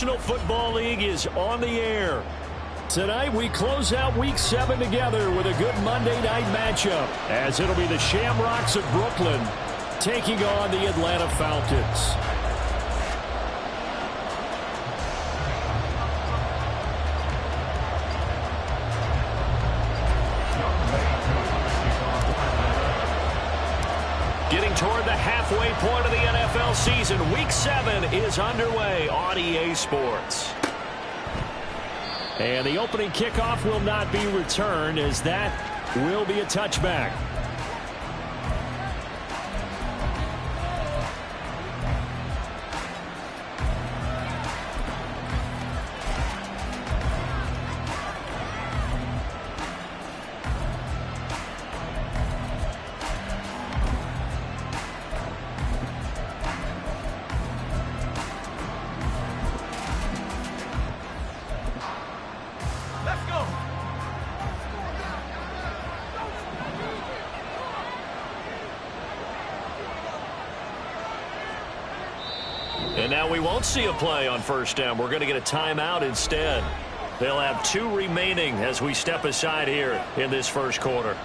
National Football League is on the air. Tonight we close out Week 7 together with a good Monday night matchup, as it'll be the Shamrocks of Brooklyn taking on the Atlanta Falcons. Getting toward the halfway point of the NFL season, Week 7 is underway on EA Sports. And the opening kickoff will not be returned, as that will be a touchback. And now we won't see a play on first down. We're going to get a timeout instead. They'll have 2 remaining as we step aside here in this first quarter.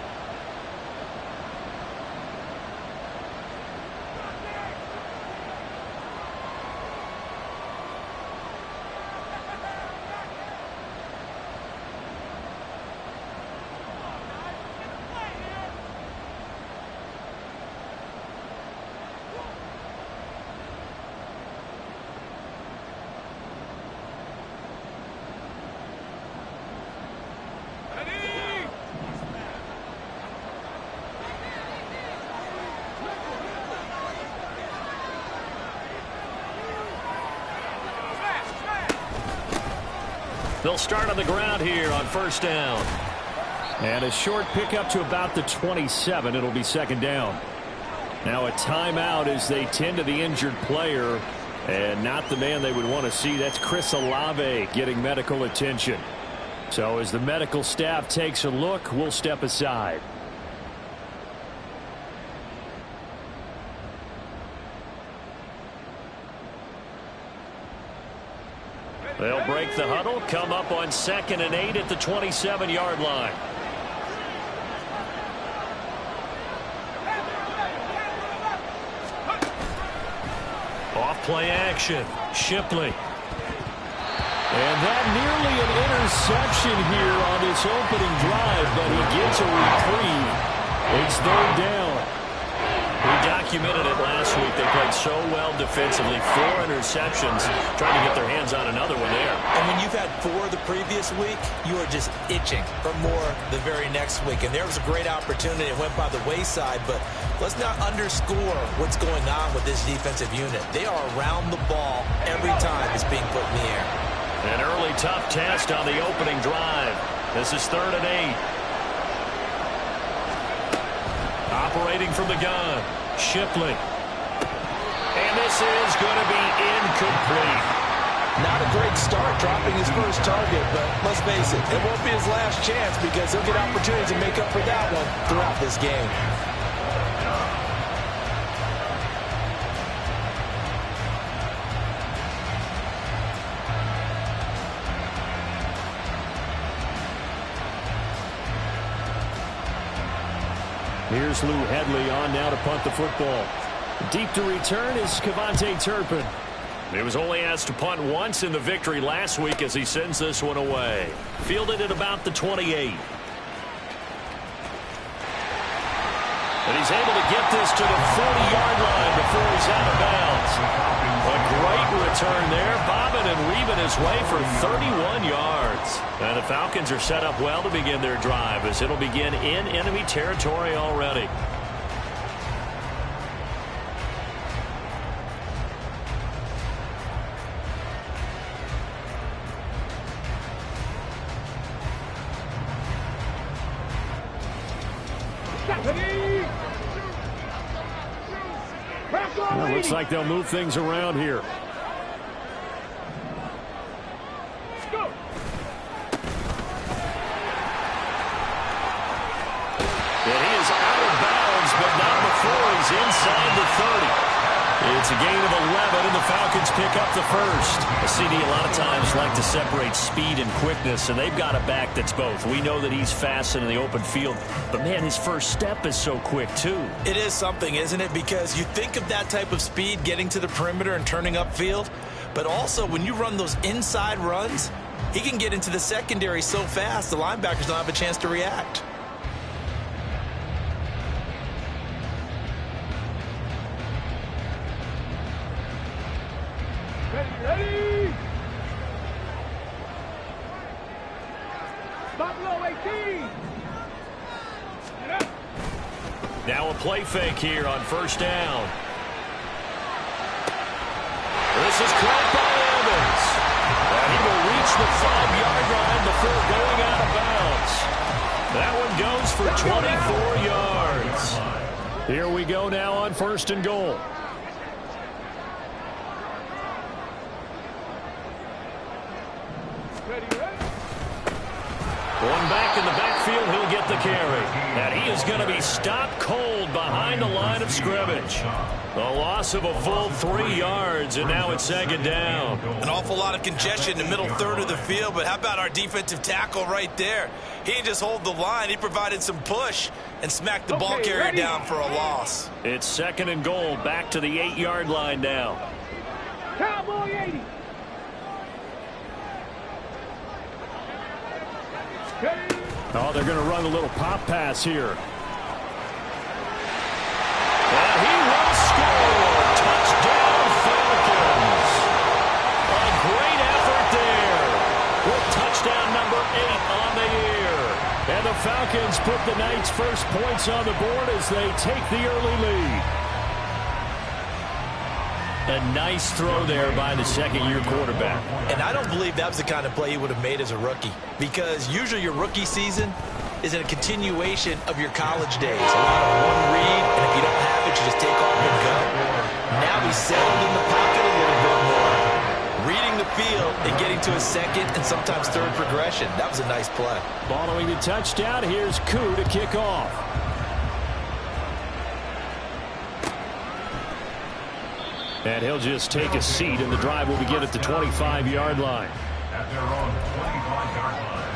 They'll start on the ground here on first down. And a short pickup to about the 27. It'll be second down. Now a timeout as they tend to the injured player. And not the man they would want to see. That's Chris Olave getting medical attention. So as the medical staff takes a look, we'll step aside. They'll break the huddle, come up on 2nd and 8 at the 27-yard line. Off play action, Shipley. And that nearly an interception here on this opening drive, but he gets a reprieve. It's 3rd down. We documented it last week. They played so well defensively. 4 interceptions, trying to get their hands on another one there. And when you've had 4 the previous week, you are just itching for more the very next week. And there was a great opportunity. It went by the wayside, but let's not underscore what's going on with this defensive unit. They are around the ball every time it's being put in the air. An early tough test on the opening drive. This is 3rd and 8. Operating from the gun, Shipley. And this is going to be incomplete. Not a great start dropping his first target, but let's face it, it won't be his last chance because he'll get opportunities to make up for that one throughout this game. Here's Lou Hedley on now to punt the football. Deep to return is Kevontae Turpin. He was only asked to punt once in the victory last week as he sends this one away. Fielded at about the 28. And he's able to get this to the 40-yard line before he's out of bounds. A great return there, bobbing and weaving his way for 31 yards. And the Falcons are set up well to begin their drive as it'll begin in enemy territory already. Well, looks like they'll move things around here. And he is out of bounds, but not before he's inside the 30. It's a gain of 11, and the Falcons pick up the first. A CD a lot of times like to separate speed and quickness, and they've got a back that's both. We know that he's fast in the open field, but, man, his first step is so quick, too. It is something, isn't it? Because you think of that type of speed getting to the perimeter and turning upfield, but also when you run those inside runs, he can get into the secondary so fast the linebackers don't have a chance to react. Ready! Buffalo 18! Now a play fake here on first down. This is caught by Evans. And he will reach the 5-yard line before going out of bounds. That one goes for 24 yards. Here we go now on first and goal. Going back in the backfield, he'll get the carry. And he is going to be stopped cold behind the line of scrimmage. A loss of a full 3 yards, and now it's second down. An awful lot of congestion in the middle third of the field, but how about our defensive tackle right there? He didn't just hold the line. He provided some push and smacked the ball carrier down for a loss. It's second and goal, back to the 8-yard line now. Cowboy 80! Oh, they're going to run a little pop pass here. And he will score. Touchdown, Falcons. A great effort there. With touchdown number 8 on the year. And the Falcons put the night's first points on the board as they take the early lead. A nice throw there by the second-year quarterback. And I don't believe that was the kind of play he would have made as a rookie, because usually your rookie season is a continuation of your college days. A lot of one read, and if you don't have it, you just take off and go. Now he's settled in the pocket a little bit more, reading the field and getting to a second and sometimes third progression. That was a nice play. Following the touchdown, here's Koo to kick off. And he'll just take a seat, and the drive will begin at the 25-yard line. At their own 25-yard line.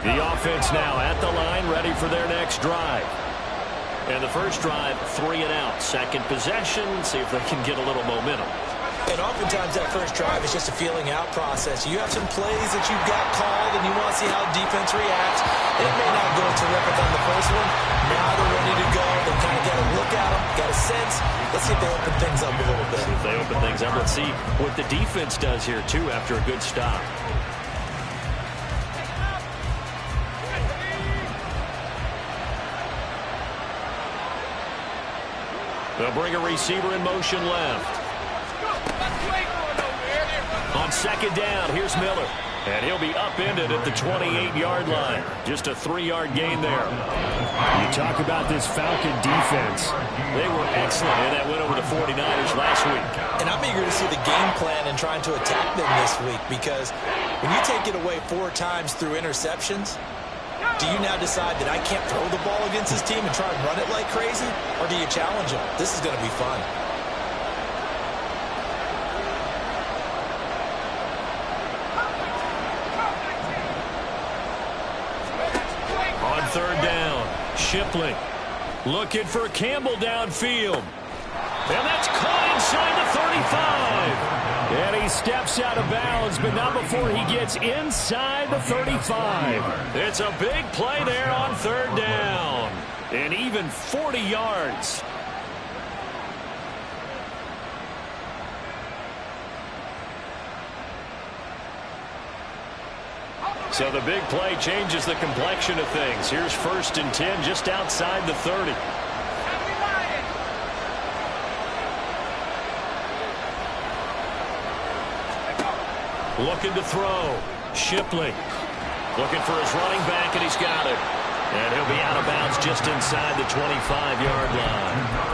The offense now at the line, ready for their next drive. And the first drive, 3 and out. Second possession, see if they can get a little momentum. And oftentimes that first drive is just a feeling out process. You have some plays that you've got called and you want to see how defense reacts. It may not go terrific on the first one. Now they're ready to go. They kind of got a look at them, got a sense. Let's see if they open things up a little bit. See if they open things up. Let's see what the defense does here, too, after a good stop. They'll bring a receiver in motion left. On second down, here's Miller. And he'll be upended at the 28-yard line. Just a 3-yard gain there. You talk about this Falcon defense. They were excellent in that win over the 49ers last week. And I'm eager to see the game plan and trying to attack them this week, because when you take it away 4 times through interceptions, do you now decide that I can't throw the ball against this team and try and run it like crazy? Or do you challenge them? This is going to be fun. On third down, Shipley looking for Campbell downfield. And that's caught inside the 35. And he steps out of bounds, but not before he gets inside the 35. It's a big play there on third down. And even 40 yards. So the big play changes the complexion of things. Here's first and 10 just outside the 30. Looking to throw. Shipley looking for his running back, and he's got it. And he'll be out of bounds just inside the 25-yard line.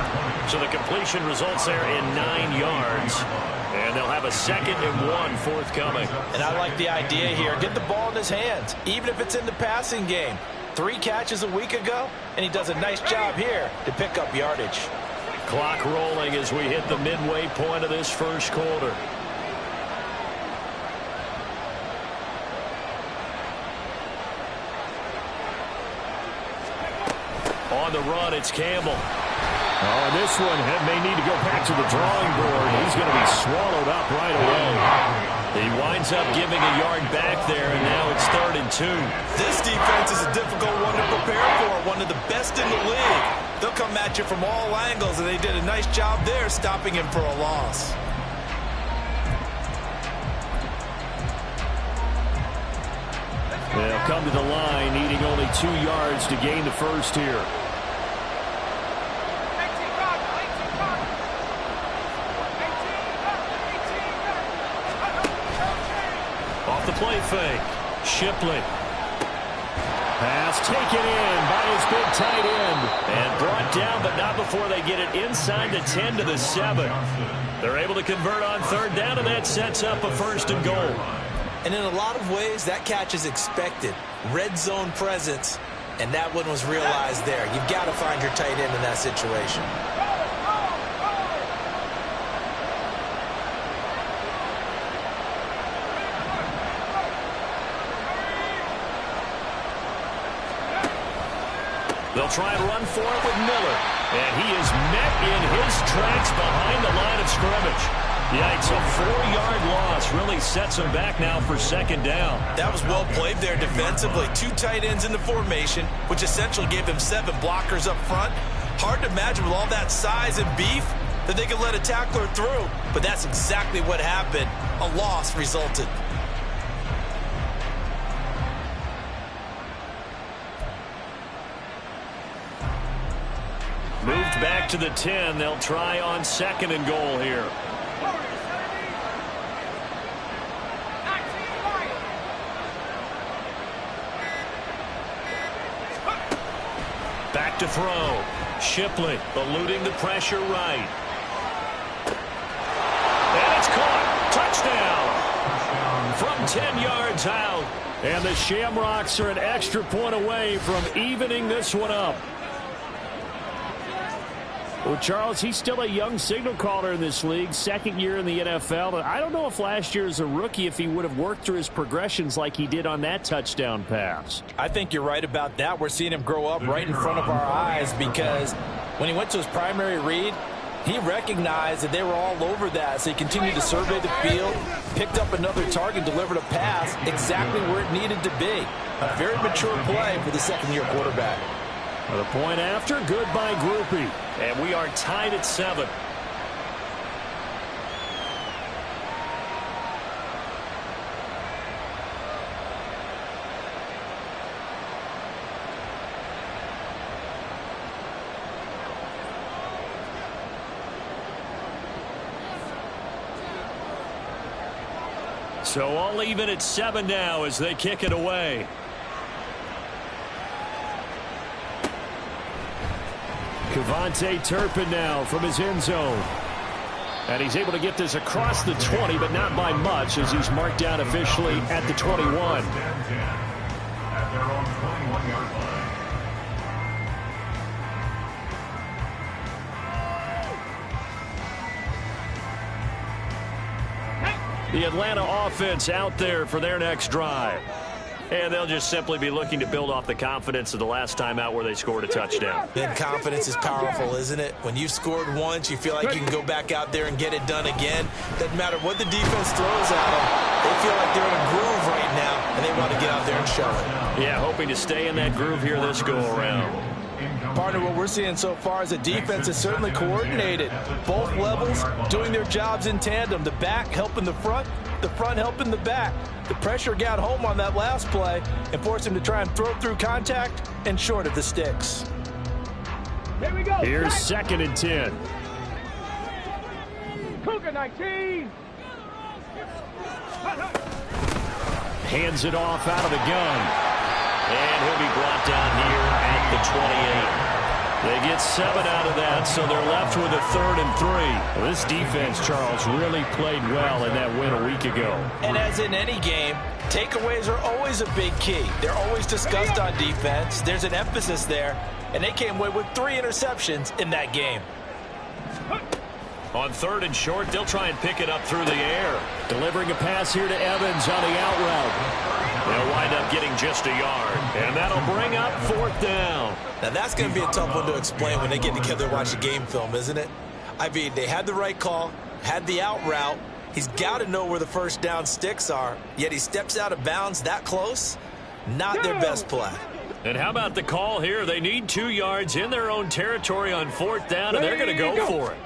So the completion results there in 9 yards. And they'll have a 2nd and 1 forthcoming. And I like the idea here. Get the ball in his hands, even if it's in the passing game. 3 catches a week ago, and he does a nice job here to pick up yardage. Clock rolling as we hit the midway point of this first quarter. On the run, it's Campbell. Oh, and this one may need to go back to the drawing board. He's going to be swallowed up right away. He winds up giving a yard back there, and now it's 3rd and 2. This defense is a difficult one to prepare for, one of the best in the league. They'll come at you from all angles, and they did a nice job there stopping him for a loss. They'll come to the line, needing only 2 yards to gain the first here. Off the play fake. Shipley. Pass taken in by his big tight end. And brought down, but not before they get it inside the 10 to the 7. They're able to convert on 3rd down, and that sets up a 1st and goal. And in a lot of ways, that catch is expected. Red zone presence, and that one was realized there. You've got to find your tight end in that situation. They'll try and run for it with Miller. And he is met in his tracks behind the line of scrimmage. Yikes, a 4-yard loss really sets him back now for 2nd down. That was well played there defensively. 2 tight ends in the formation, which essentially gave them 7 blockers up front. Hard to imagine with all that size and beef that they could let a tackler through. But that's exactly what happened. A loss resulted. Moved back to the 10. They'll try on 2nd and goal here. Back to throw. Shipley eluding the pressure right. And it's caught. Touchdown. From 10 yards out. And the Shamrocks are an extra point away from evening this one up. Well, Charles, he's still a young signal caller in this league, 2nd year in the NFL. And I don't know if last year as a rookie, if he would have worked through his progressions like he did on that touchdown pass. I think you're right about that. We're seeing him grow up right in front of our eyes because when he went to his primary read, he recognized that they were all over that. So he continued to survey the field, picked up another target, delivered a pass exactly where it needed to be. A very mature play for the 2nd-year quarterback. The point after, good by Grupe. And we are tied at 7. So all even at 7 now as they kick it away. KaVontae Turpin now from his end zone. And he's able to get this across the 20, but not by much as he's marked down officially at the 21. At their own 21-yard line. The Atlanta offense out there for their next drive. And they'll just simply be looking to build off the confidence of the last time out where they scored a touchdown. And confidence is powerful, isn't it? When you've scored once, you feel like you can go back out there and get it done again. Doesn't matter what the defense throws at them. They feel like they're in a groove right now, and they want to get out there and show it. Yeah, hoping to stay in that groove here this go-around. Partner, what we're seeing so far is the defense is certainly coordinated. Both levels doing their jobs in tandem. The back helping the front helping the back. The pressure got home on that last play and forced him to try and throw through contact and short of the sticks. Here we go. Here's 2nd and 10. Cougar 19. Hands it off out of the gun. And he'll be brought down here at the 28. They get 7 out of that, so they're left with a 3rd and 3. Well, this defense, Charles, really played well in that win a week ago. And as in any game, takeaways are always a big key. They're always discussed on defense. There's an emphasis there, and they came away with 3 interceptions in that game. On 3rd and short, they'll try and pick it up through the air. Delivering a pass here to Evans on the out route. They'll wind up getting just a yard, and that'll bring up 4th down. Now, that's going to be a tough one to explain when they get together and watch a game film, isn't it? I mean, they had the right call, had the out route. He's got to know where the first down sticks are, yet he steps out of bounds that close. Not their best play. And how about the call here? They need 2 yards in their own territory on 4th down, and they're going to go for it.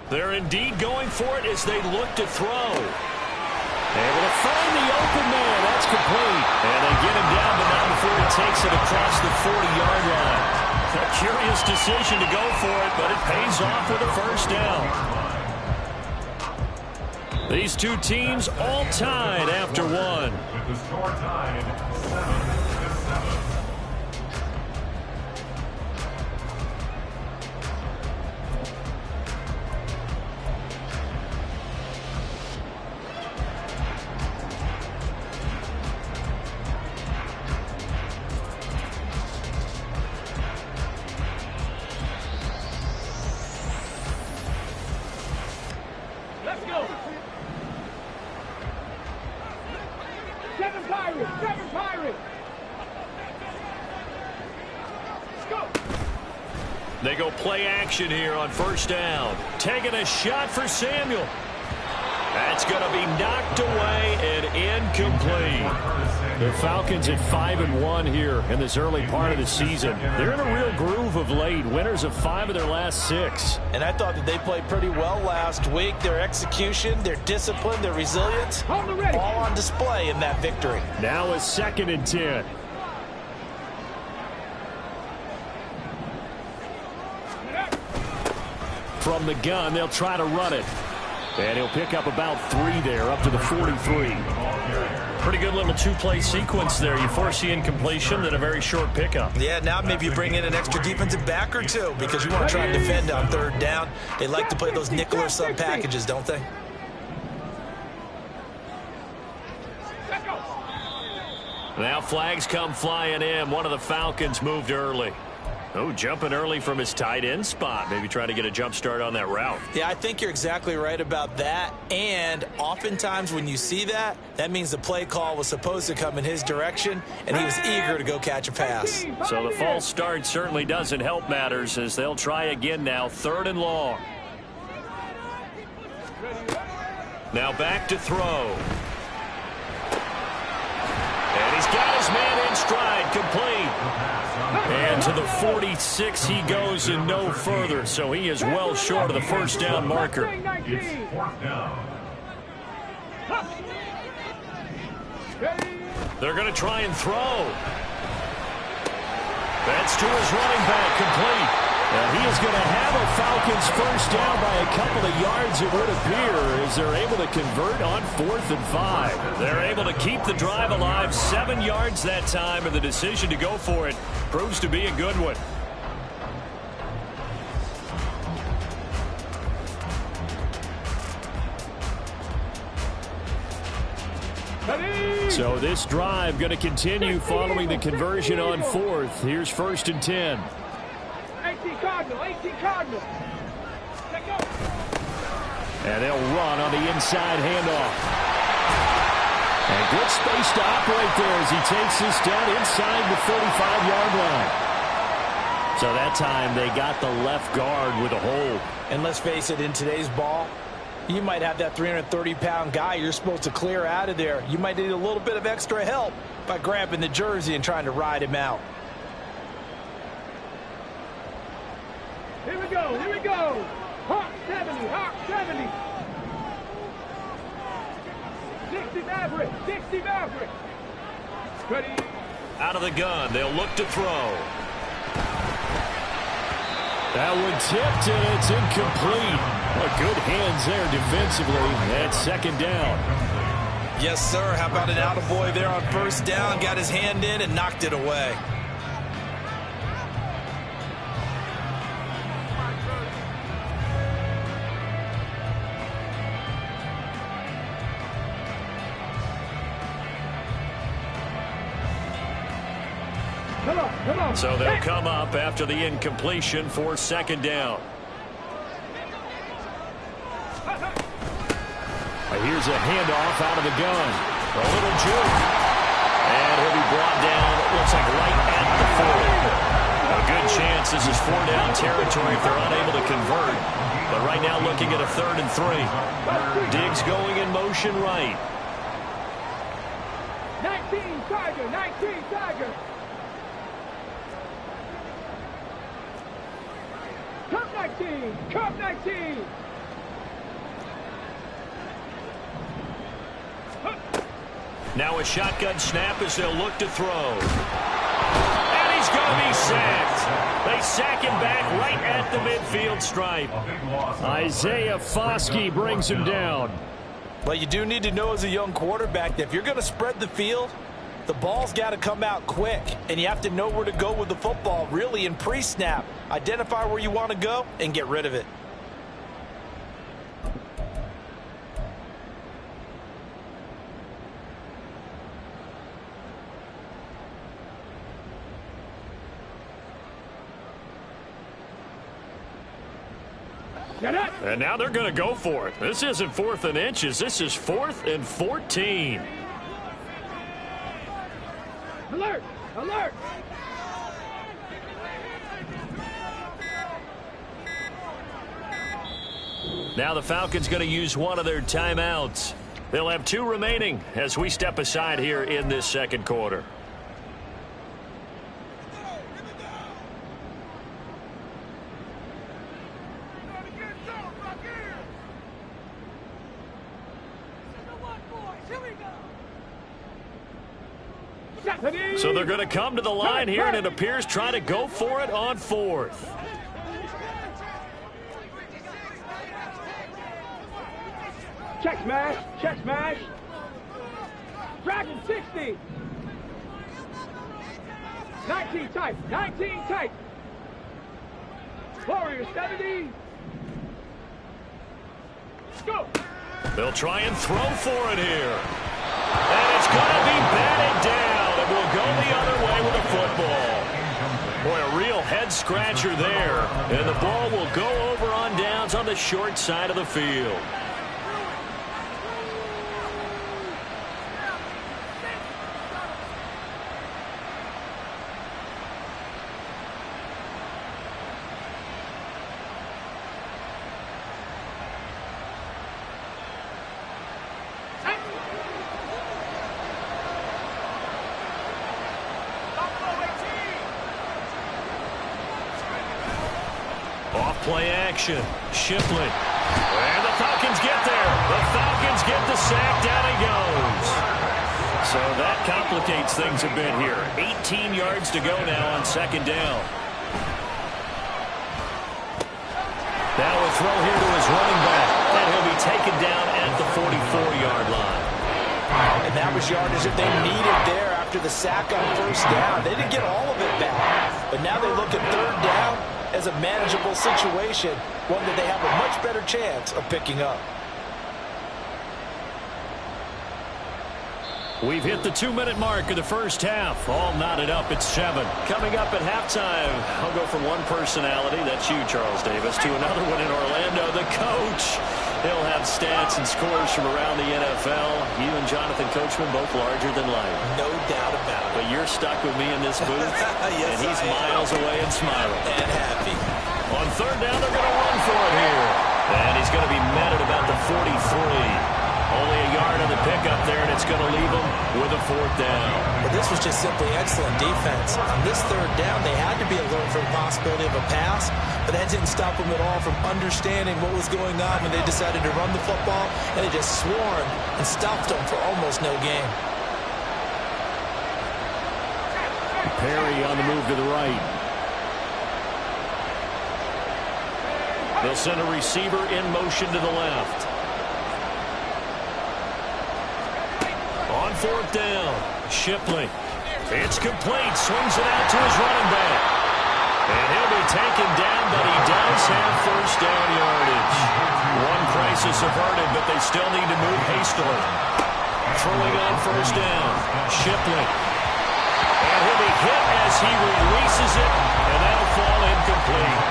They're indeed going for it as they look to throw. Able to find the open man. That's complete. And they get him down, but not before he takes it across the 40-yard line. A curious decision to go for it, but it pays off with a first down. These two teams all tied after one. With the score tied 7-7. They go play action here on first down. Taking a shot for Samuel. That's going to be knocked away and incomplete. The Falcons at 5-1 here in this early part of the season. They're in a real groove of late. Winners of 5 of their last 6. And I thought that they played pretty well last week. Their execution, their discipline, their resilience, all on display in that victory. Now a 2nd and 10. From the gun, they'll try to run it. And he'll pick up about 3 there, up to the 43. Pretty good little 2-play sequence there. You force the incompletion, then a very short pickup. Yeah, now maybe you bring in an extra defensive back or 2 because you want to try and defend on 3rd down. They like to play those nickel or sub packages, don't they? Now flags come flying in. One of the Falcons moved early. Oh, jumping early from his tight end spot. Maybe try to get a jump start on that route. Yeah, I think you're exactly right about that. And oftentimes when you see that, that means the play call was supposed to come in his direction, and he was eager to go catch a pass. So the false start certainly doesn't help matters as they'll try again now, 3rd and long. Now back to throw. And he's got his man in stride, complete. And to the 46 he goes and no further, so he is well short of the first down marker. It's 4th down. They're going to try and throw. That's to his running back, complete. And he is going to have a Falcons first down by a couple of yards, it would appear, as they're able to convert on 4th and 5. They're able to keep the drive alive, 7 yards that time, and the decision to go for it proves to be a good one. So this drive going to continue following the conversion on 4th. Here's 1st and 10. 18 Cardinal. And they'll run on the inside handoff. And good space to operate there as he takes this down inside the 45-yard line. So that time they got the left guard with a hold. And let's face it, in today's ball, you might have that 330-pound guy you're supposed to clear out of there. You might need a little bit of extra help by grabbing the jersey and trying to ride him out. Here we go. Hawk 70. 60 Maverick. Ready. Out of the gun, they'll look to throw. That one tipped, and it's incomplete. Good hands there defensively. That's 2nd down. Yes, sir. How about an attaboy there on 1st down? Got his hand in and knocked it away. So they'll come up after the incompletion for second down. Here's a handoff out of the gun. A little juke. And he'll be brought down, it looks like right at the 40. A good chance this is 4-down territory if they're unable to convert. But right now looking at a 3rd and 3. Diggs going in motion right. 19 Tiger, 19 Tiger. Cup 19, Cup 19. Now a shotgun snap as they'll look to throw. And he's going to be sacked. They sack him back right at the midfield stripe. Isaiah Foskey brings him down. Well, you do need to know as a young quarterback that if you're going to spread the field, the ball's got to come out quick. And you have to know where to go with the football, really, in pre-snap. Identify where you want to go and get rid of it. And now they're going to go for it. This isn't 4th and inches. This is 4th and 14. Alert! Alert! Now the Falcons going to use one of their timeouts. They'll have 2 remaining as we step aside here in this second quarter. So they're going to come to the line here, and it appears trying to go for it on 4th. Check smash, check smash. Dragon 60. 19 tight, 19 tight. Warrior 70. Go. They'll try and throw for it here. And it's going to be batted down. It will go the other way with the football. Boy, a real head-scratcher there. And the ball will go over on downs on the short side of the field. Play action. Shipley. And the Falcons get there. The Falcons get the sack. Down he goes. So that complicates things a bit here. 18 yards to go now on second down. Now a throw here to his running back. And he'll be taken down at the 44-yard line. And that was yardage that they needed there after the sack on 1st down. They didn't get all of it back. But now they look at 3rd down as a manageable situation, one that they have a much better chance of picking up. We've hit the 2-minute mark of the first half. All knotted up at 7. Coming up at halftime, I'll go from one personality, that's you, Charles Davis, to another one in Orlando, the coach. He'll have stats and scores from around the NFL. You and Jonathan Coachman both larger than life. No doubt about it. But you're stuck with me in this booth, yes, and he's miles away and smiling. And happy. On 3rd down, they're going to run for it here. And he's going to be met at about the 43. Only a yard on the pickup there, and it's going to leave him with a 4th down. But this was just simply excellent defense. On this 3rd down, they had to be alert for the possibility of a pass, but that didn't stop them at all from understanding what was going on when they decided to run the football, and they just swarmed and stopped them for almost no gain. Perry on the move to the right. They'll send a receiver in motion to the left. On 4th down, Shipley. It's complete. Swings it out to his running back. And he'll be taken down, but he does have 1st down yardage. One crisis averted, but they still need to move hastily. Throwing on 1st down, Shipley. And he'll be hit as he releases it, and that'll fall incomplete.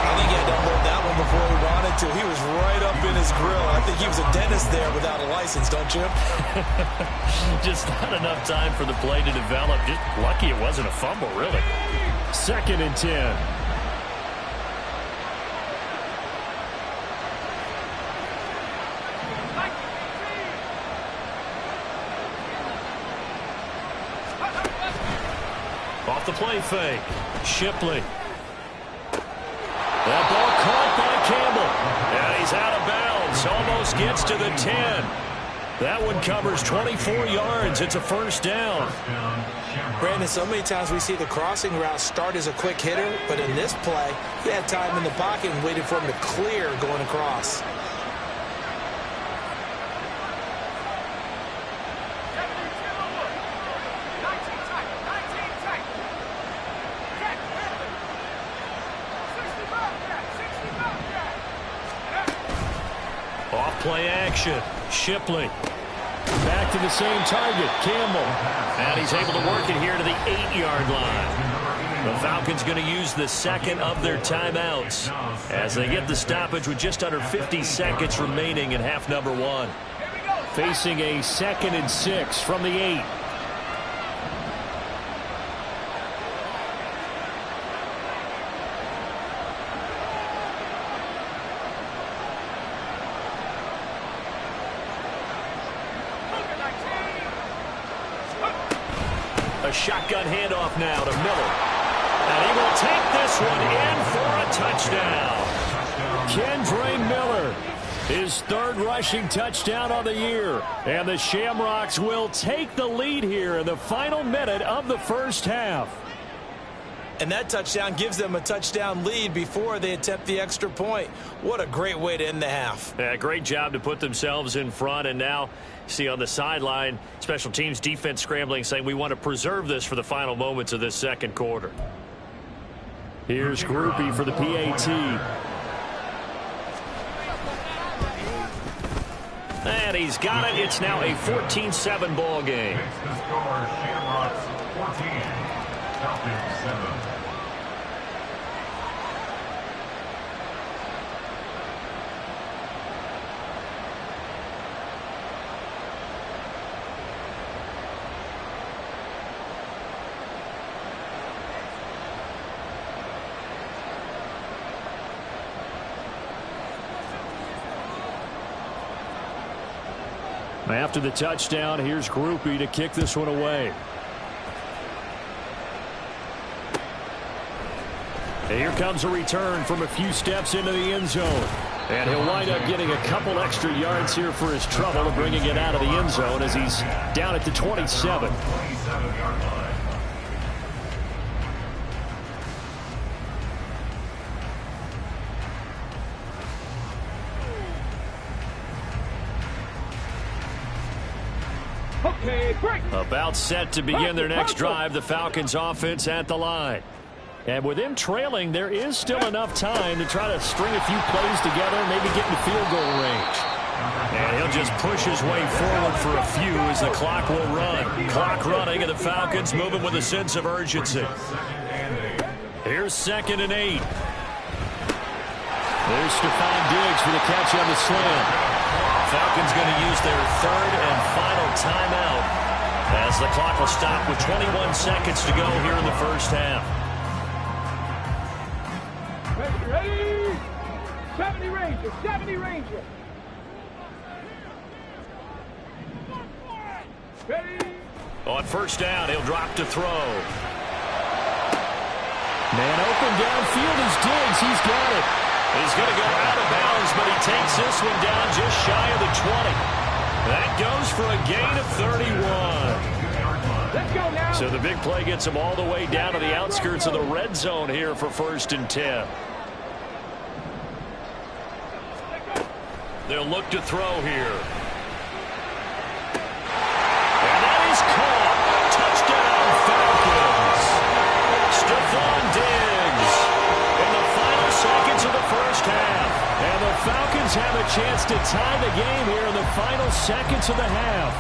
I think he had to unload that one before he wanted to. He was right up in his grill. I think he was a dentist there without a license, don't you? Just not enough time for the play to develop. Just lucky it wasn't a fumble, really. 2nd and 10. Off the play fake. Shipley. That ball caught by Campbell. And he's out of bounds. Almost gets to the 10. That one covers 24 yards. It's a first down. Brandon, so many times we see the crossing route start as a quick hitter, but in this play, he had time in the pocket and waited for him to clear going across. Play action. Shipley. Back to the same target. Campbell. And he's able to work it here to the 8-yard line. The Falcons going to use the second of their timeouts as they get the stoppage with just under 50 seconds remaining in half number 1. Facing a 2nd and 6 from the 8. A shotgun handoff now to Miller. And he will take this one in for a touchdown. Kendre Miller, his 3rd rushing touchdown on the year. And the Shamrocks will take the lead here in the final minute of the first half. And that touchdown gives them a touchdown lead before they attempt the extra point. What a great way to end the half. Yeah, great job to put themselves in front. And now, see on the sideline, special teams defense scrambling, saying we want to preserve this for the final moments of this second quarter. Here's Grupe for the PAT. And he's got it. It's now a 14-7 ball game. Makes the score Shamrocks 14, Falcons 7. After the touchdown, here's Grupe to kick this one away. Here comes a return from a few steps into the end zone. And he'll wind up getting a couple extra yards here for his trouble and bringing it out of the end zone as he's down at the 27. 27-yard line. Okay, break. About set to begin their next drive, the Falcons offense at the line. And with him trailing, there is still enough time to try to string a few plays together, maybe get in field goal range. And he'll just push his way forward for a few as the clock will run. Clock running, and the Falcons moving with a sense of urgency. Here's 2nd and 8. There's Stephon Diggs for the catch on the slam. Falcons going to use their 3rd and final timeout as the clock will stop with 21 seconds to go here in the first half. Ready? 70 Ranger, 70 Ranger. Ready? On first down, he'll drop to throw. Man open downfield is Diggs. He's got it. He's going to go out of bounds, but he takes this one down just shy of the 20. That goes for a gain of 31. Let's go now. So the big play gets him all the way down to the outskirts of the red zone here for 1st and 10. They'll look to throw here. And that is caught. Touchdown, Falcons. Stephon Diggs in the final seconds of the first half. And the Falcons have a chance to tie the game here in the final seconds of the half.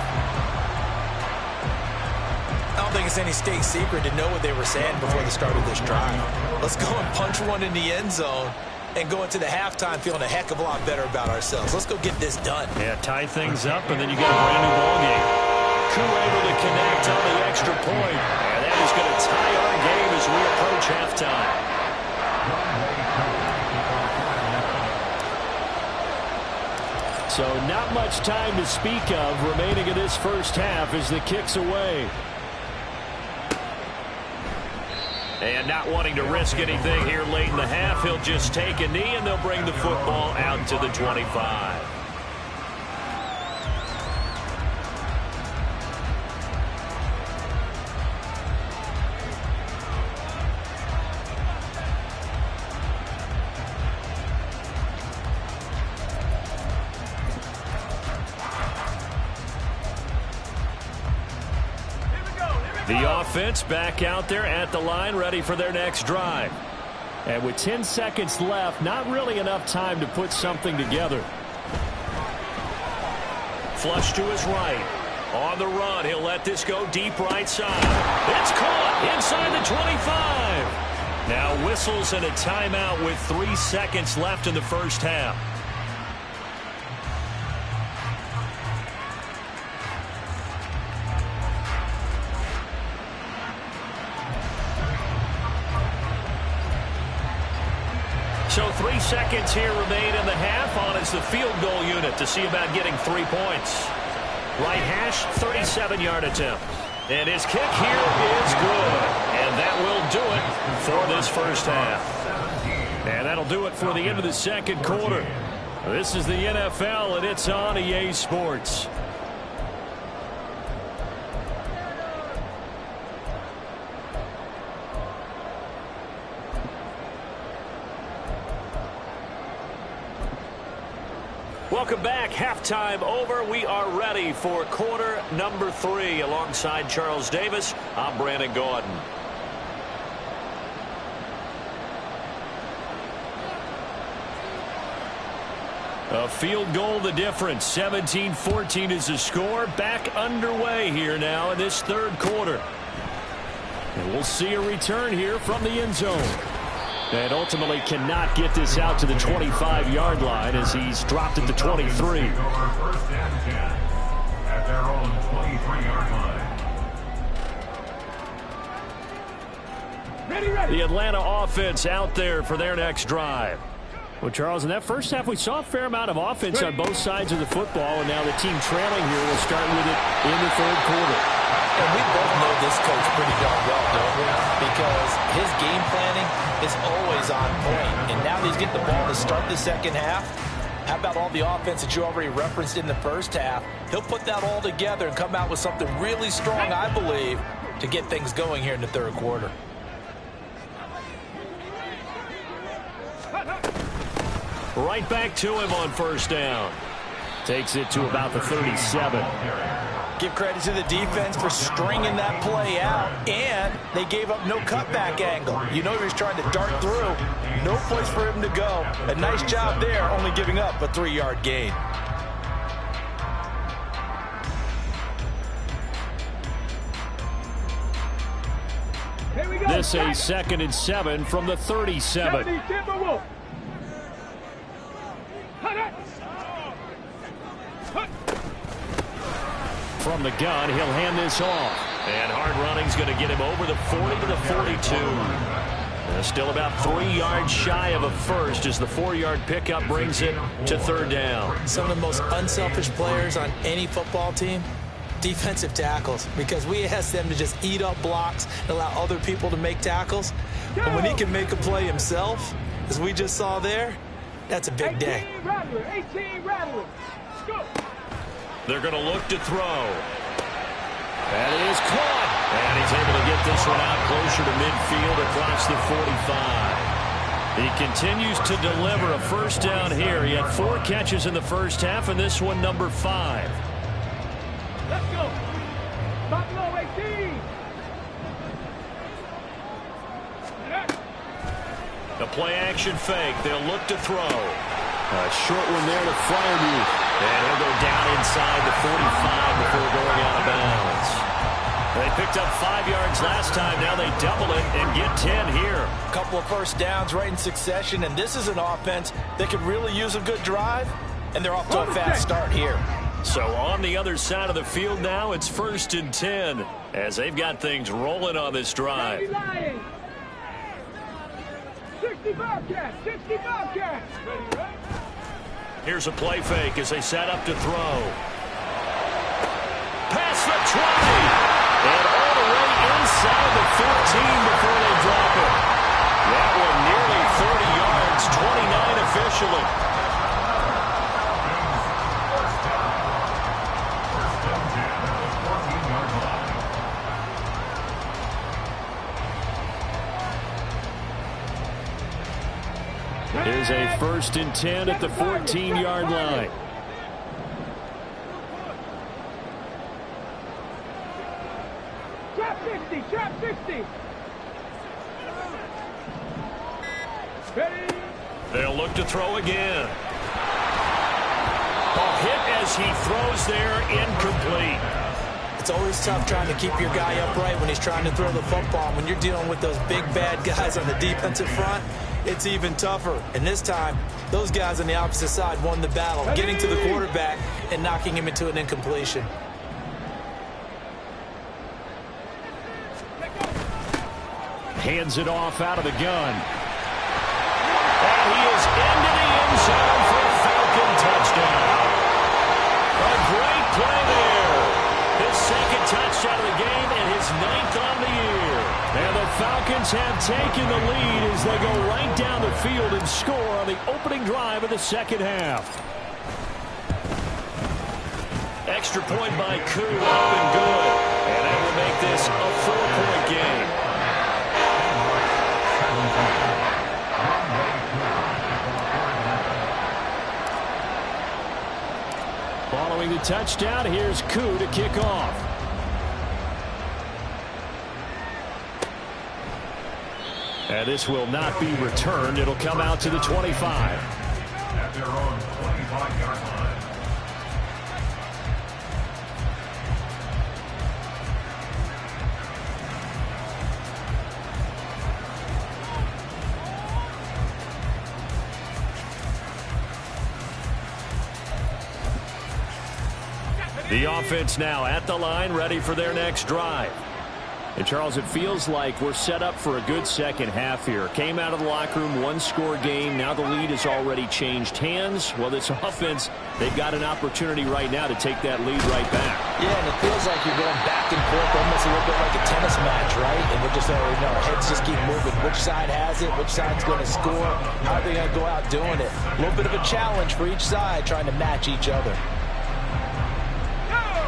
I don't think it's any state secret to know what they were saying before the start of this drive. Let's go and punch one in the end zone and go into the halftime feeling a heck of a lot better about ourselves. Let's go get this done. Yeah, tie things up, and then you get a brand new ball game. Koo able to connect on the extra point, and that is going to tie our game as we approach halftime. So not much time to speak of remaining in this first half as the kick's away. And not wanting to risk anything here late in the half, he'll just take a knee and they'll bring the football out to the 25. The offense back out there at the line, ready for their next drive. And with 10 seconds left, not really enough time to put something together. Flush to his right. On the run, he'll let this go deep right side. It's caught inside the 25. Now whistles and a timeout with 3 seconds left in the first half. So 3 seconds here remain in the half. On is the field goal unit to see about getting 3 points. Right hash, 37-yard attempt. And his kick here is good. And that will do it for this first half. And that'll do it for the end of the second quarter. This is the NFL, and it's on EA Sports. Welcome back. Halftime over. We are ready for quarter number 3. Alongside Charles Davis, I'm Brandon Gaudin. A field goal the difference. 17-14 is the score. Back underway here now in this third quarter. And we'll see a return here from the end zone. And ultimately cannot get this out to the 25-yard line as he's dropped at the 23. First and 10 at their own 23-yard line. Ready. The Atlanta offense out there for their next drive. Well, Charles, in that first half, we saw a fair amount of offense on both sides of the football, and now the team trailing here will start with it in the third quarter. And we both know this coach pretty darn well, don't we? Because his game planning is always on point. And now that he's getting the ball to start the second half, how about all the offense that you already referenced in the first half? He'll put that all together and come out with something really strong, I believe, to get things going here in the third quarter. Right back to him on first down. Takes it to about the 37. Give credit to the defense for stringing that play out, and they gave up no cutback angle. You know he was trying to dart through. No place for him to go. A nice job there, only giving up a 3-yard gain. Here we go. This a 2nd and 7 from the 37. Timberwolf. From the gun, he'll hand this off. And hard running's going to get him over the 40 to the 42. Still about 3 yards shy of a first as the 4-yard pickup brings it to third down. Some of the most unselfish players on any football team, defensive tackles, because we ask them to just eat up blocks and allow other people to make tackles. And when he can make a play himself, as we just saw there, that's a big day. 18 Rattler. 18 Rattler. Go. They're going to look to throw. And it is caught. And he's able to get this one out closer to midfield across the 45. He continues to deliver a first down here. He had 4 catches in the first half, and this one number 5. Let's go. Buffalo 18. The play action fake. They'll look to throw. A short one there to Freiermuth. And he'll go down inside the 45 before going out of bounds. They pick picked up 5 yards last time. Now they double it and get 10 here. A couple of first downs right in succession, and this is an offense that could really use a good drive, and they're off to a fast start here. So on the other side of the field now, it's 1st and 10 as they've got things rolling on this drive. 65 cats, 65 cats. Ready, right? Here's a play fake as they set up to throw. Past the 20. And all the way inside the 14 before they drop it. That one nearly 30 yards, 29 officially. Here's a 1st and 10 at the 14-yard line. Trap 60, trap 60. Ready? They'll look to throw again. A hit as he throws there, incomplete. It's always tough trying to keep your guy upright when he's trying to throw the football. When you're dealing with those big, bad guys on the defensive front, it's even tougher. And this time, those guys on the opposite side won the battle, getting to the quarterback and knocking him into an incompletion. Hands it off out of the gun. And he is into the end zone for a Falcon touchdown. A great play there. His 2nd touchdown of the game and his 9th on the year. And the Falcons have taken the lead as they go right down the field and score on the opening drive of the 2nd half. Extra point by Koo, up and good. And that will make this a 4-point game. Following the touchdown, here's Koo to kick off. And this will not be returned. It'll come out to the 25. At their own 25-yard line. The offense now at the line, ready for their next drive. And, Charles, it feels like we're set up for a good second half here. Came out of the locker room, one-score game. Now the lead has already changed hands. Well, this offense, they've got an opportunity right now to take that lead right back. Yeah, and it feels like you're going back and forth, almost a little bit like a tennis match, right? And we're just, our heads just keep moving. Which side has it? Which side's going to score? How are they going to go out doing it? A little bit of a challenge for each side, trying to match each other.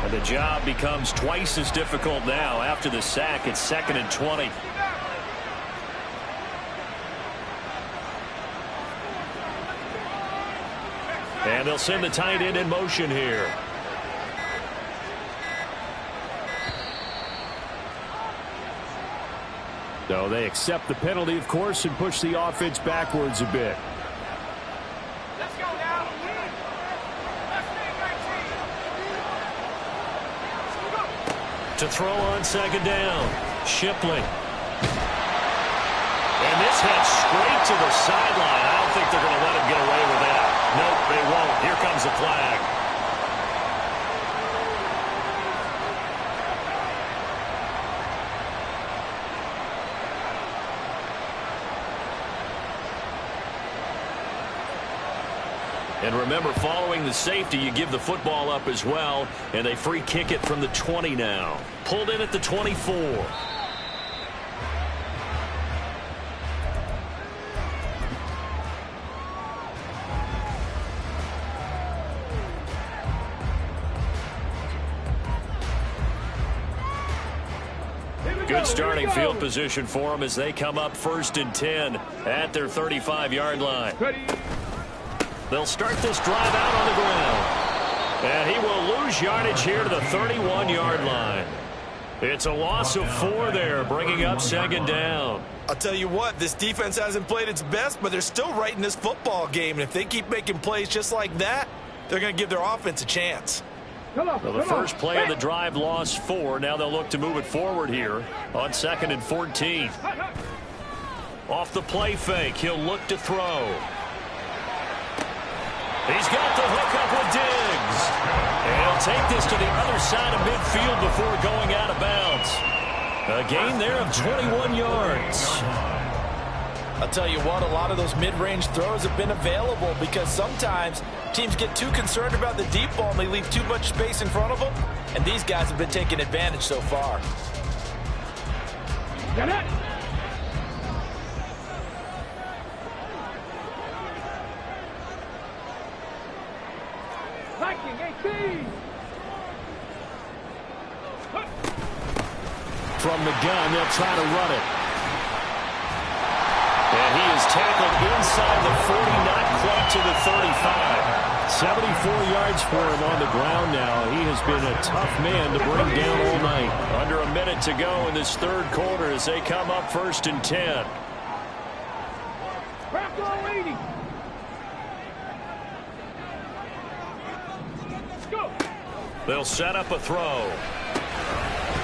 And the job becomes twice as difficult now after the sack. It's 2nd and 20. And they'll send the tight end in motion here. So they accept the penalty, of course, and push the offense backwards a bit. Let's go now. To throw on 2nd down. Shipley. And this heads straight to the sideline. I don't think they're going to let him get away with that. Nope, they won't. Here comes the flag. And remember, following the safety, you give the football up as well, and they free kick it from the 20 now. Pulled in at the 24. Good starting field position for them as they come up 1st and 10 at their 35-yard line. Ready? They'll start this drive out on the ground. And he will lose yardage here to the 31-yard line. It's a loss of 4 there, bringing up 2nd down. I'll tell you what, this defense hasn't played its best, but they're still right in this football game. And if they keep making plays just like that, they're going to give their offense a chance. Well, the first play of the drive lost 4. Now they'll look to move it forward here on 2nd and 14. Off the play fake, he'll look to throw. He's got the hook up with Diggs. And he'll take this to the other side of midfield before going out of bounds. A gain there of 21 yards. I'll tell you what, a lot of those mid-range throws have been available because sometimes teams get too concerned about the deep ball and they leave too much space in front of them. And these guys have been taking advantage so far. Get it. Viking 18. From the gun, they'll try to run it. And he is tackled inside the 40, not quite to the 35. 74 yards for him on the ground now. He has been a tough man to bring down all night. Under a minute to go in this third quarter as they come up 1st and 10. Back on 80. Go. They'll set up a throw.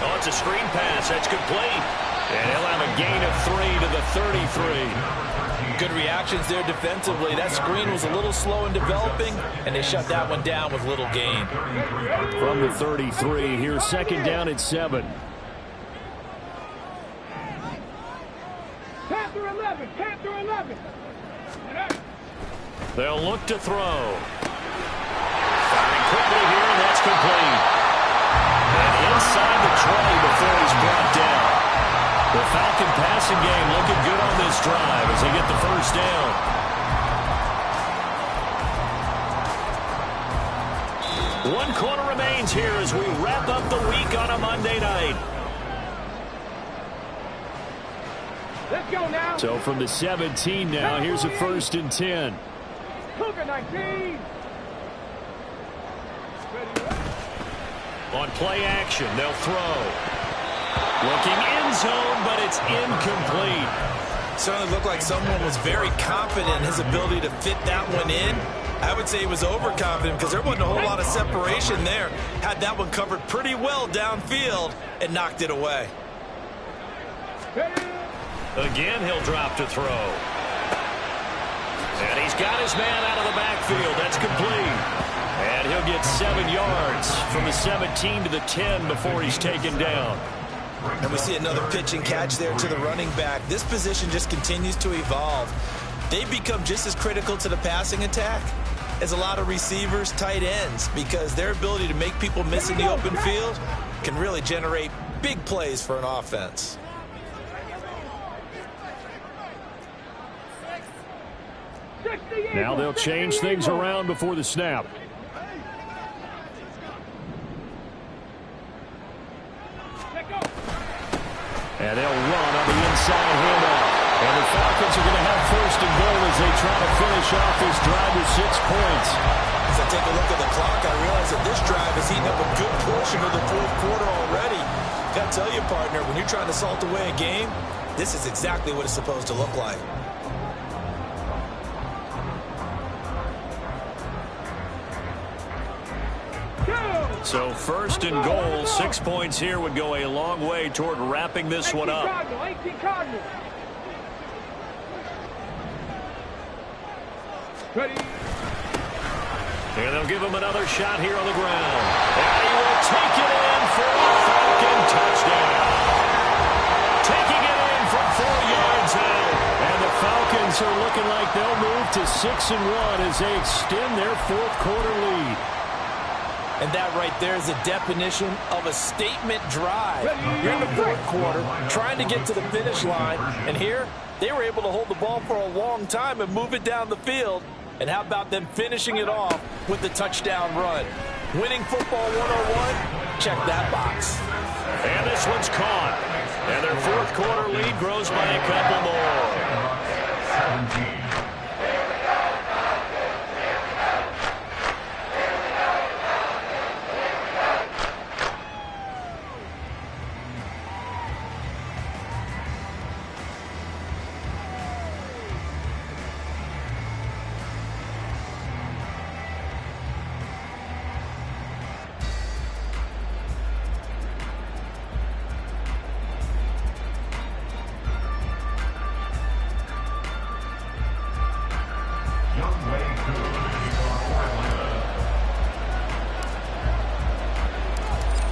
Oh, it's a screen pass. That's complete. And he'll have a gain of 3 to the 33. Good reactions there defensively. That screen was a little slow in developing, and they shut that one down with little gain. From the 33, here's 2nd down at 7. Panther 11. Panther 11. They'll look to throw. Firing quickly here, and that's complete. And inside the 20 before he's brought down. The Falcon passing game looking good on this drive as they get the first down. One quarter remains here as we wrap up the week on a Monday night. Let's go now. So from the 17 now, here's a 1st and 10. Cougar 19. On play action, they'll throw. Looking end zone, but it's incomplete. Certainly looked like someone was very confident in his ability to fit that one in. I would say he was overconfident because there wasn't a whole lot of separation there. Had that one covered pretty well downfield and knocked it away. Again, he'll drop to throw. And he's got his man out of the backfield. That's complete. And he'll get 7 yards from the 17 to the 10 before he's taken down. And we see another pitch and catch there to the running back. This position just continues to evolve. They've become just as critical to the passing attack as a lot of receivers, tight ends, because their ability to make people miss in the open field can really generate big plays for an offense. Now they'll change things around before the snap. And they'll run on the inside handoff. And the Falcons are going to have 1st and goal as they try to finish off this drive with 6 points. As I take a look at the clock, I realize that this drive has eaten up a good portion of the 4th quarter already. Got to tell you, partner, when you're trying to salt away a game, this is exactly what it's supposed to look like. So 1st and goal, 6 points here would go a long way toward wrapping this one up. Ready. And they'll give him another shot here on the ground. And he will take it in for a Falcon touchdown. Taking it in from 4 yards out. And the Falcons are looking like they'll move to 6-1 as they extend their 4th quarter lead. And that right there is the definition of a statement drive. You're in the 4th quarter, trying to get to the finish line. And here, they were able to hold the ball for a long time and move it down the field. And how about them finishing it off with the touchdown run? Winning football 101, check that box. And this one's caught. And their 4th quarter lead grows by a couple more. 17.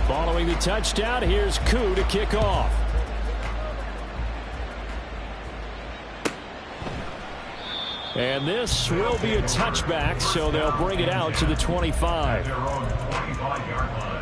Following the touchdown, here's Koo to kick off. And this will be a touchback, so they'll bring it out to the 25. Their own 25-yard line.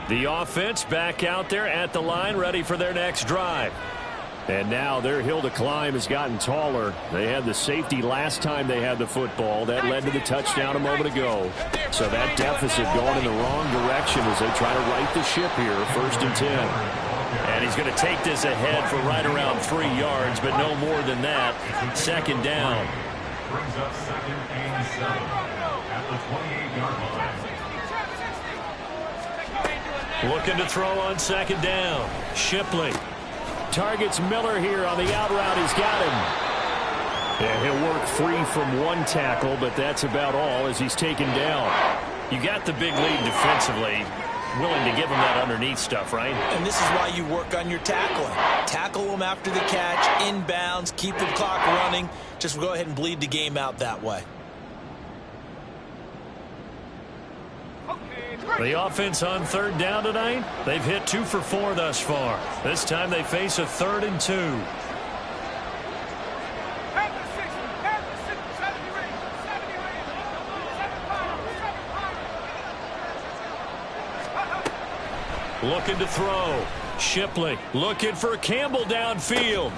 The offense back out there at the line, ready for their next drive. And now their hill to climb has gotten taller. They had the safety last time they had the football. That led to the touchdown a moment ago. So that deficit going in the wrong direction as they try to right the ship here, 1st and 10. And he's going to take this ahead for right around 3 yards, but no more than that. 2nd down. Brings up 2nd and 7 at the 28-yard line. Looking to throw on 2nd down. Shipley targets Miller here on the out route. He's got him. Yeah, he'll work free from one tackle, but that's about all as he's taken down. You got the big lead defensively. Willing to give him that underneath stuff, right? And this is why you work on your tackling. Tackle them after the catch, inbounds, keep the clock running. Just go ahead and bleed the game out that way. The offense on 3rd down tonight, they've hit 2 for 4 thus far. This time they face a 3rd and 2. Looking to throw. Shipley looking for Campbell downfield.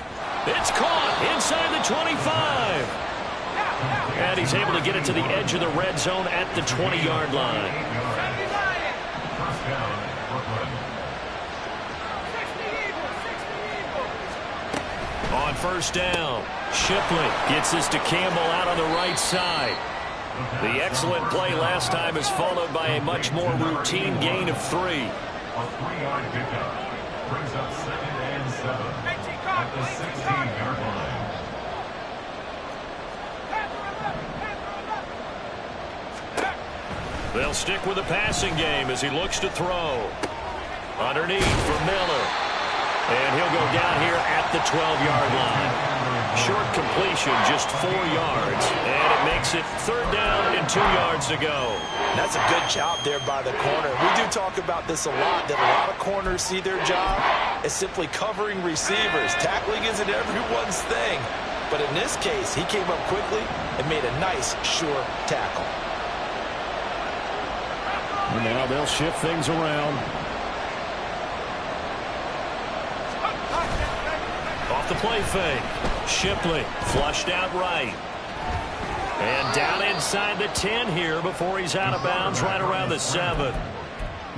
It's caught inside the 25. And he's able to get it to the edge of the red zone at the 20-yard line. First down, Brooklyn. On 1st down, Shipley gets this to Campbell out on the right side. The excellent play last time is followed by a much more routine gain of 3. A 3-yard pickup. Brings up 2nd and 7 at the 16-yard line. They'll stick with the passing game as he looks to throw. Underneath for Miller. And he'll go down here at the 12-yard line. Short completion, just 4 yards. And it makes it 3rd down and 2 yards to go. That's a good job there by the corner. We do talk about this a lot, that a lot of corners see their job as simply covering receivers. Tackling isn't everyone's thing. But in this case, he came up quickly and made a nice, sure tackle. And now they'll shift things around. Off the play fake. Shipley flushed out right. And down inside the 10 here before he's out of bounds right around the 7.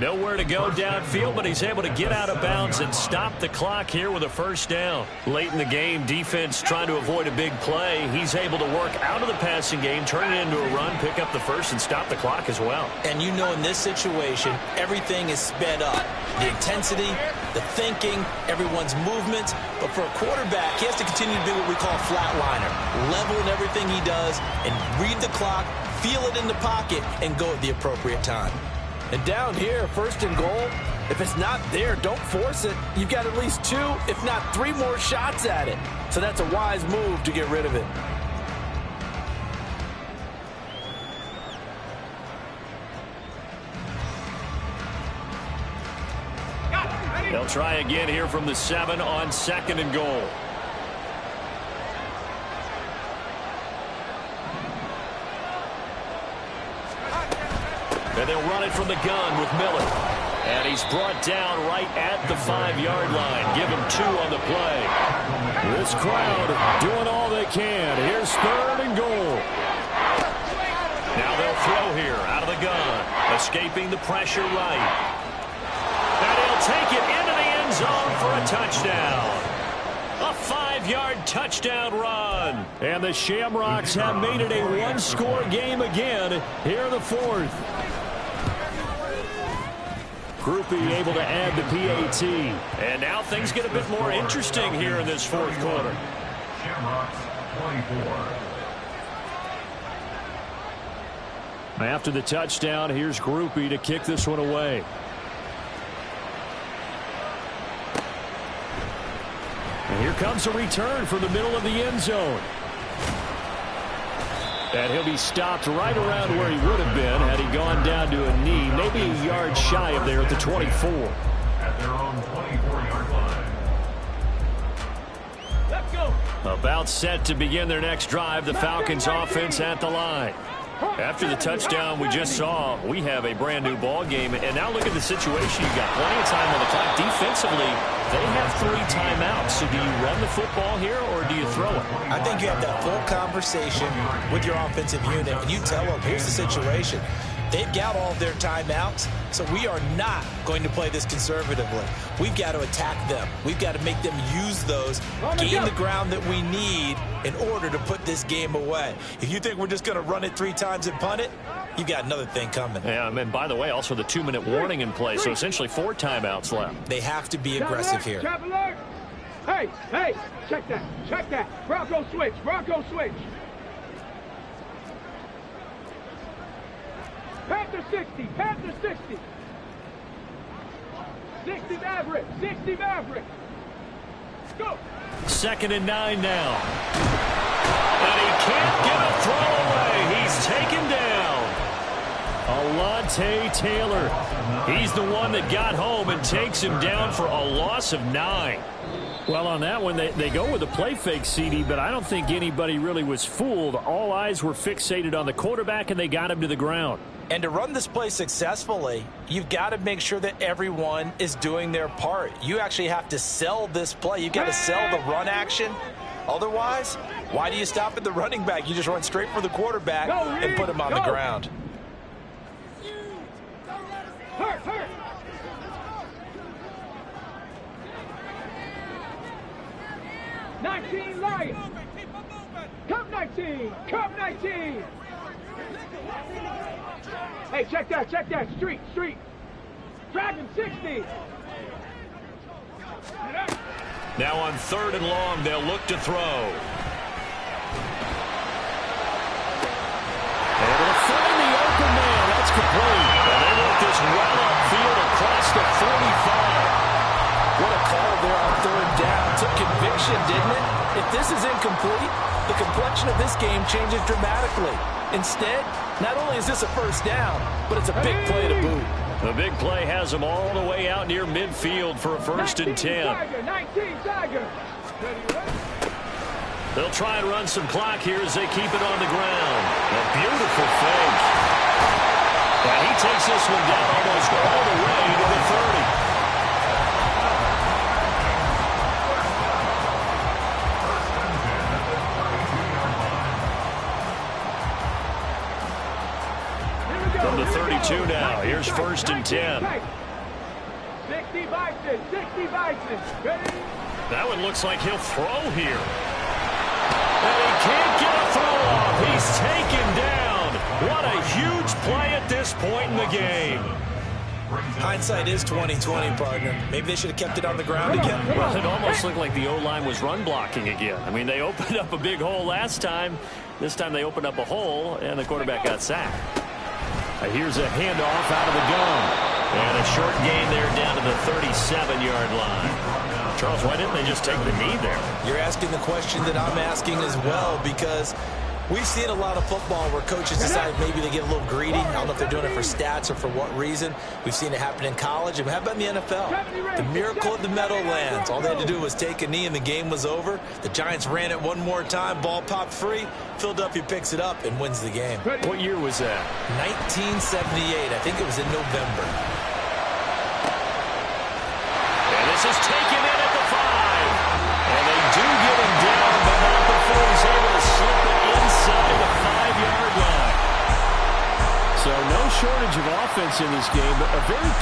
Nowhere to go downfield, but he's able to get out of bounds and stop the clock here with a 1st down. Late in the game, defense trying to avoid a big play. He's able to work out of the passing game, turn it into a run, pick up the 1st, and stop the clock as well. And you know in this situation, everything is sped up. The intensity, the thinking, everyone's movements. But for a quarterback, he has to continue to be what we call a flatliner. Level in everything he does and read the clock, feel it in the pocket, and go at the appropriate time. And down here, 1st and goal, if it's not there, don't force it. You've got at least 2, if not 3 more shots at it. So that's a wise move to get rid of it. They'll try again here from the 7 on 2nd and goal. And they'll run it from the gun with Miller. And he's brought down right at the 5-yard line. Give him 2 on the play. This crowd doing all they can. Here's 3rd and goal. Now they'll throw here out of the gun. Escaping the pressure right. And he'll take it into the end zone for a touchdown. A 5-yard touchdown run. And the Shamrocks have made it a 1-score game again here in the 4th. Groupie able to add the PAT. And now things get a bit more interesting here in this 4th quarter. Shamrocks 24. After the touchdown, here's Grupe to kick this one away. And here comes a return from the middle of the end zone. And he'll be stopped right around where he would have been had he gone down to a knee, maybe a yard shy of there at the 24. At their own 24-yard line. Let's go. About set to begin their next drive, the Falcons offense at the line. After the touchdown we just saw, we have a brand new ball game. And now look at the situation. You got plenty of time on the clock. Defensively, they have 3 timeouts. So do you run the football here or do you throw it? I think you have that full conversation with your offensive unit, and you tell them, here's the situation. They've got all of their timeouts, so we are not going to play this conservatively. We've got to attack them. We've got to make them use those, gain the ground that we need in order to put this game away. If you think we're just going to run it 3 times and punt it, you've got another thing coming. Yeah, and by the way, also the 2-minute warning in play, so essentially 4 timeouts left. They have to be aggressive here. Hey, check that. Bronco switch. Panther 60. 60 Maverick. Go. 2nd and 9 now. And he can't get a throw away. He's taken down. Alontae Taylor. He's the one that got home and takes him down for a loss of 9. Well, on that one, they go with a play fake, CD, but I don't think anybody really was fooled. All eyes were fixated on the quarterback, and they got him to the ground. And to run this play successfully, you've got to make sure that everyone is doing their part. You actually have to sell this play. You've got to sell the run action. Otherwise, why do you stop at the running back? You just run straight for the quarterback and put him on the ground. Hurt. 19 Lions. Come 19. Hey, check that. Street. Dragon 60. Now on 3rd and long, they'll look to throw. Able to find the open man. That's complete. And they work this well upfield across the 45. What a call there on 3rd down. Took conviction, didn't it? If this is incomplete, the complexion of this game changes dramatically. Instead, not only is this a 1st down, but it's a big play to boot. The big play has them all the way out near midfield for a 1st and 10. 19 Tiger. They'll try and run some clock here as they keep it on the ground. A beautiful fake. And he takes this one down almost all the way to the 30. From the 32 now, here's 1st and 10. 60 Bison. Ready? That one looks like he'll throw here. And he can't get a throw off. He's taken down. What a huge play at this point in the game. Hindsight is 20/20, partner. Maybe they should have kept it on the ground again. Well, it almost looked like the O-line was run blocking again. I mean, they opened up a big hole last time. This time they opened up a hole, and the quarterback got sacked. Here's a handoff out of the gun. And a short gain there down to the 37-yard line. Charles, why didn't they just take the knee there? You're asking the question that I'm asking as well, because we've seen a lot of football where coaches decide maybe they get a little greedy. I don't know if they're doing it for stats or for what reason. We've seen it happen in college. And how about in the NFL? The miracle of the Meadowlands. All they had to do was take a knee and the game was over. The Giants ran it one more time. Ball popped free. Philadelphia picks it up and wins the game. What year was that? 1978. I think it was in November. And this is taken in at the 5. And they do get him down, but not before he's able to slip it inside the 5-yard line. So no shortage of offense in this game, but a very